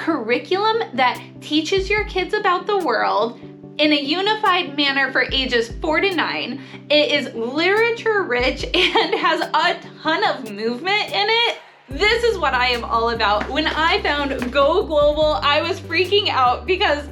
curriculum that teaches your kids about the world in a unified manner for ages 4 to 9. It is literature rich and has a ton of movement in it. This is what I am all about. When I found Go Global, I was freaking out because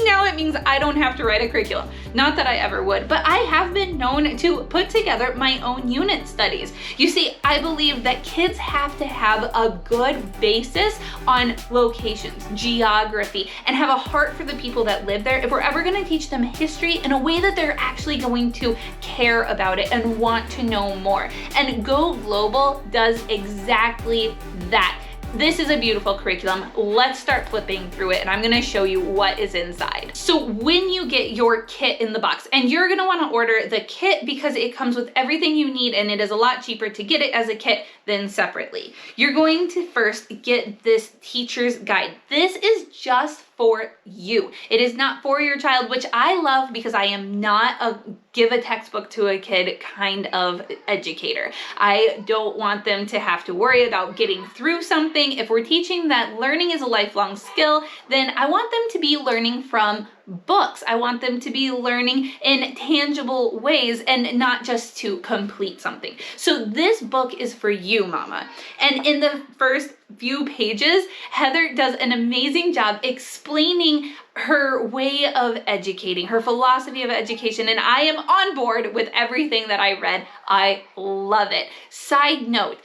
now it means I don't have to write a curriculum. Not that I ever would, but I have been known to put together my own unit studies. You see, I believe that kids have to have a good basis on locations, geography, and have a heart for the people that live there if we're ever gonna teach them history in a way that they're actually going to care about it and want to know more. And Go Global does exactly that. This is a beautiful curriculum. Let's start flipping through it and I'm gonna show you what is inside. So when you get your kit in the box, and you're gonna wanna order the kit because it comes with everything you need and it is a lot cheaper to get it as a kit than separately. You're going to first get this teacher's guide. This is just for you. It is not for your child, which I love because I am not a give a textbook to a kid kind of educator. I don't want them to have to worry about getting through something. If we're teaching that learning is a lifelong skill, then I want them to be learning from books. I want them to be learning in tangible ways and not just to complete something. So this book is for you, mama. And in the first few pages, Heather does an amazing job explaining her way of educating, her philosophy of education, and I am on board with everything that I read. I love it. Side note,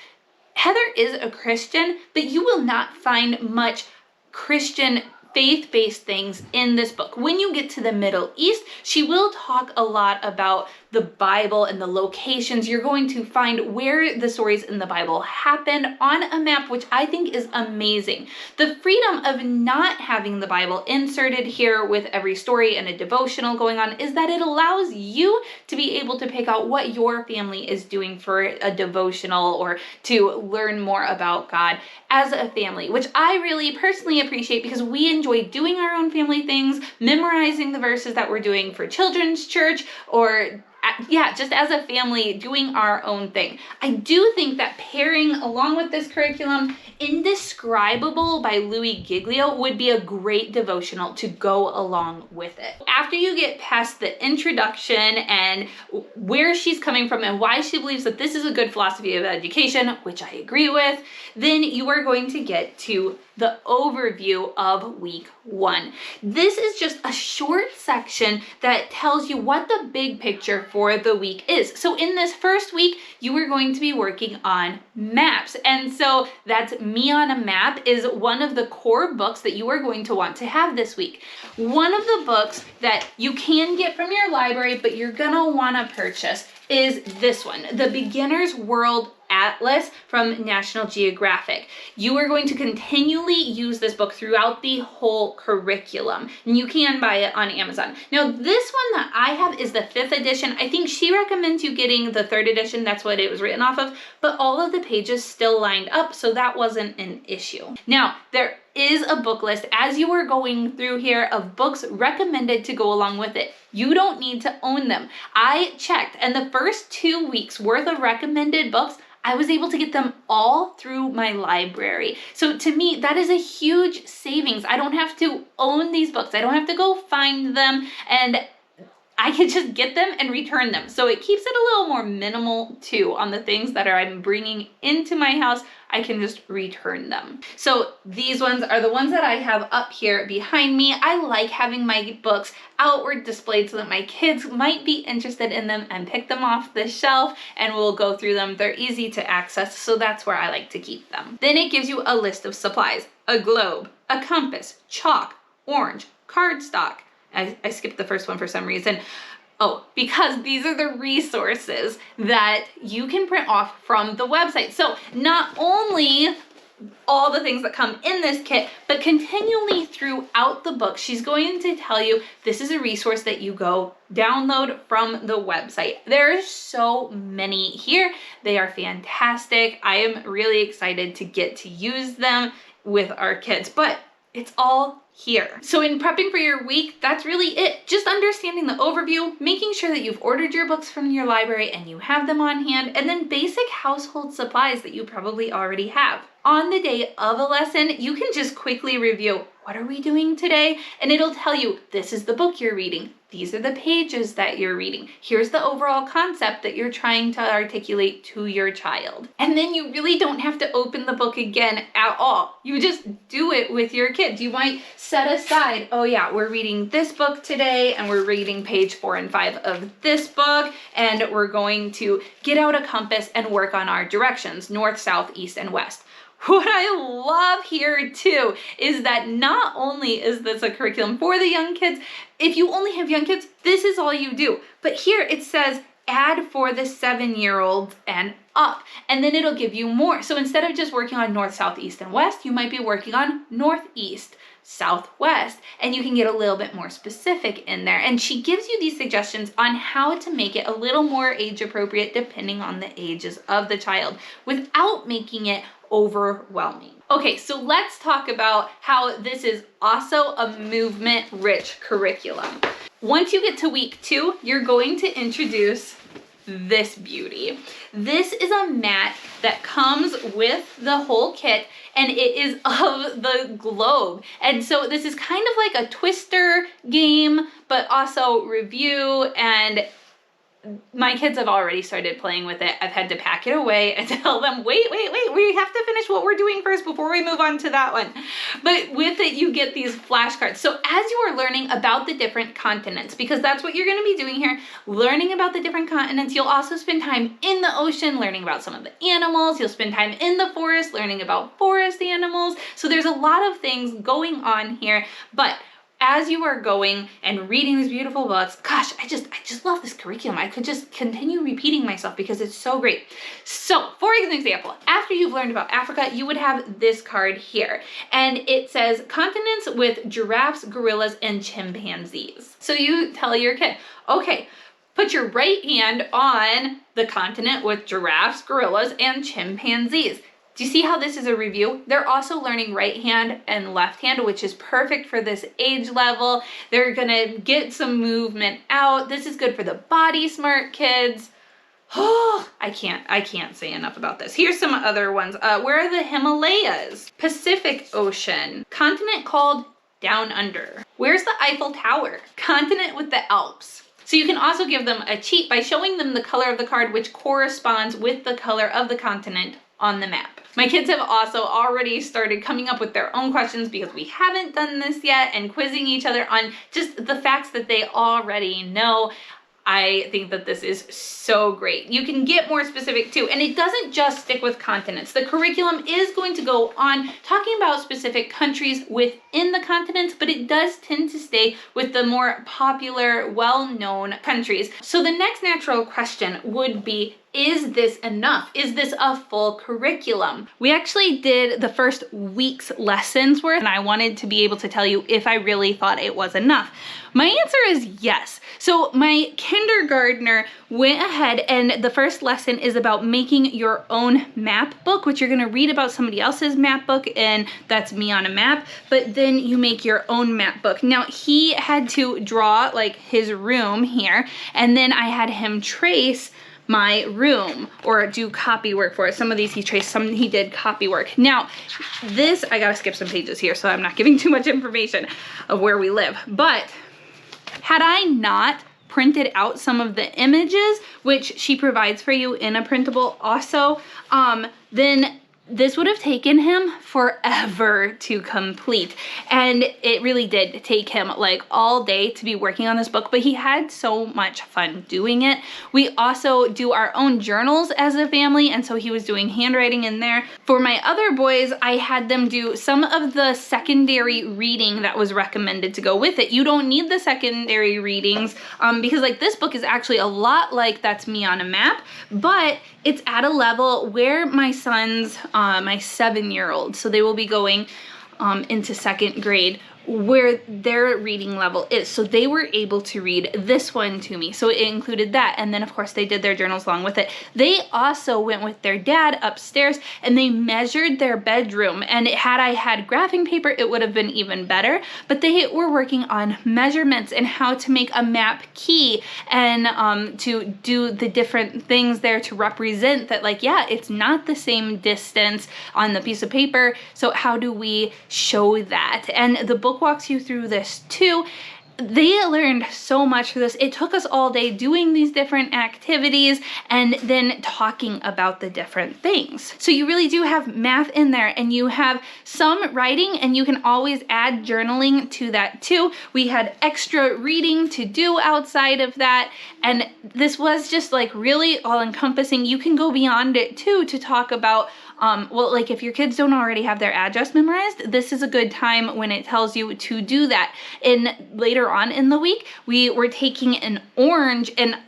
Heather is a Christian, but you will not find much Christian faith-based things in this book. When you get to the Middle East, she will talk a lot about the Bible and the locations. You're going to find where the stories in the Bible happen on a map, which I think is amazing. The freedom of not having the Bible inserted here with every story and a devotional going on is that it allows you to be able to pick out what your family is doing for a devotional or to learn more about God as a family, which I really personally appreciate because we enjoy doing our own family things, memorizing the verses that we're doing for children's church, or just as a family doing our own thing. I do think that pairing along with this curriculum, Indescribable by Louis Giglio would be a great devotional to go along with it. After you get past the introduction and where she's coming from and why she believes that this is a good philosophy of education, which I agree with, then you are going to get to the overview of week 1. This is just a short section that tells you what the big picture for the week is. So in this first week, you are going to be working on maps. And so that's Me on a Map is one of the core books that you are going to want to have this week. One of the books that you can get from your library, but you're gonna wanna purchase is this one, The Beginner's World Atlas from National Geographic. You are going to continually use this book throughout the whole curriculum, and you can buy it on Amazon. Now, this one that I have is the 5th edition. I think she recommends you getting the 3rd edition. That's what it was written off of, but all of the pages still lined up, so that wasn't an issue. Now, there is a book list as you are going through here of books recommended to go along with it. You don't need to own them. I checked, and the first 2 weeks worth of recommended books, I was able to get them all through my library. So to me, that is a huge savings. I don't have to own these books. I don't have to go find them, and I can just get them and return them. So it keeps it a little more minimal too on the things that I'm bringing into my house. I can just return them. So these ones are the ones that I have up here behind me. I like having my books outward displayed so that my kids might be interested in them and pick them off the shelf and we'll go through them. They're easy to access, so that's where I like to keep them. Then it gives you a list of supplies: a globe, a compass, chalk, orange, cardstock. I skipped the first one for some reason. Oh, because these are the resources that you can print off from the website. So not only all the things that come in this kit, but continually throughout the book, she's going to tell you this is a resource that you go download from the website. There are so many here. They are fantastic. I am really excited to get to use them with our kids, but it's all here. So in prepping for your week, that's really it. Just understanding the overview, making sure that you've ordered your books from your library and you have them on hand, and then basic household supplies that you probably already have. on the day of a lesson, you can just quickly review, what are we doing today? And it'll tell you, this is the book you're reading. These are the pages that you're reading. Here's the overall concept that you're trying to articulate to your child. And then you really don't have to open the book again at all. You just do it with your kids. You might set aside, oh yeah, we're reading this book today and we're reading page 4 and 5 of this book, and we're going to get out a compass and work on our directions, north, south, east, and west. What I love here too is that not only is this a curriculum for the young kids, if you only have young kids, this is all you do. But here it says add for the 7-year-olds and up, and then it'll give you more. So instead of just working on north, south, east, and west, you might be working on northeast, southwest, and you can get a little bit more specific in there. And she gives you these suggestions on how to make it a little more age appropriate depending on the ages of the child without making it overwhelming. Okay, so let's talk about how this is also a movement-rich curriculum. Once you get to week 2, you're going to introduce this beauty. This is a mat that comes with the whole kit, and it is of the globe. And so this is kind of like a twister game, but also review, and my kids have already started playing with it. I've had to pack it away and tell them, wait, we have to finish what we're doing first before we move on to that one. But with it, you get these flashcards. So as you are learning about the different continents, because that's what you're gonna be doing here, learning about the different continents, you'll also spend time in the ocean, learning about some of the animals. You'll spend time in the forest, learning about forest animals. So there's a lot of things going on here, but as you are going and reading these beautiful books, gosh, I just love this curriculum. I could just continue repeating myself because it's so great. So for an example, after you've learned about Africa, you would have this card here, and it says continents with giraffes, gorillas, and chimpanzees. So you tell your kid, okay, put your right hand on the continent with giraffes, gorillas, and chimpanzees. Do you see how this is a review? They're also learning right hand and left hand, which is perfect for this age level. They're gonna get some movement out. This is good for the body smart kids. Oh, I can't say enough about this. Here's some other ones. Where are the Himalayas? Pacific Ocean. Continent called Down Under. Where's the Eiffel Tower? Continent with the Alps. So you can also give them a cheat by showing them the color of the card, which corresponds with the color of the continent on the map. My kids have also already started coming up with their own questions because we haven't done this yet, and quizzing each other on just the facts that they already know. I think that this is so great. You can get more specific too, and it doesn't just stick with continents. The curriculum is going to go on talking about specific countries within the continents, but it does tend to stay with the more popular, well-known countries. So the next natural question would be, is this enough? Is this a full curriculum? We actually did the first week's lessons worth, and I wanted to be able to tell you if I really thought it was enough. My answer is yes. So my kindergartner went ahead, and the first lesson is about making your own map book, which you're gonna read about somebody else's map book, and that's me on a map, but then you make your own map book. Now he had to draw like his room here, and then I had him trace my room or do copy work for it. Some of these he traced, some he did copy work. Now this, I gotta skip some pages here so I'm not giving too much information of where we live, but had I not printed out some of the images, which she provides for you in a printable also, then this would have taken him forever to complete. And it really did take him like all day to be working on this book, but he had so much fun doing it. We also do our own journals as a family, and so he was doing handwriting in there. For my other boys, I had them do some of the secondary reading that was recommended to go with it. You don't need the secondary readings because like this book is actually a lot like That's Me on a Map, but it's at a level where my son's my 7-year-old, so they will be going into 2nd grade, where their reading level is. So they were able to read this one to me. So it included that. And then of course they did their journals along with it. They also went with their dad upstairs and they measured their bedroom. And had I had graphing paper, it would have been even better. But they were working on measurements and how to make a map key and to do the different things there to represent that, like, yeah, it's not the same distance on the piece of paper. So how do we show that? And the book walks you through this too. They learned so much for this. It took us all day doing these different activities and then talking about the different things. So you really do have math in there, and you have some writing, and you can always add journaling to that too. We had extra reading to do outside of that, and this was just like really all encompassing. You can go beyond it too to talk about well, like if your kids don't already have their address memorized, this is a good time when it tells you to do that. And later on in the week, we were taking an orange and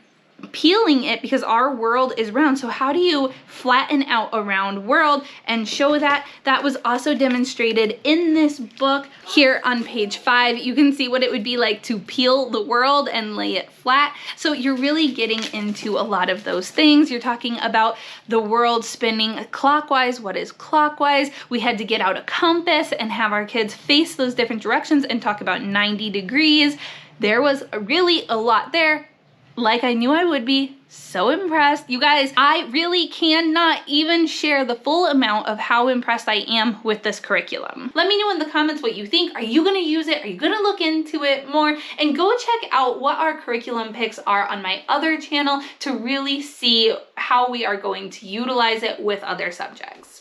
peeling it because our world is round. So how do you flatten out a round world and show that? That was also demonstrated in this book. Here on page 5, you can see what it would be like to peel the world and lay it flat. So you're really getting into a lot of those things. You're talking about the world spinning clockwise. What is clockwise? We had to get out a compass and have our kids face those different directions and talk about 90 degrees. There was really a lot there. Like I knew I would be. So impressed. You guys, I really cannot even share the full amount of how impressed I am with this curriculum. Let me know in the comments what you think. Are you gonna use it? Are you gonna look into it more? And go check out what our curriculum picks are on my other channel to really see how we are going to utilize it with other subjects.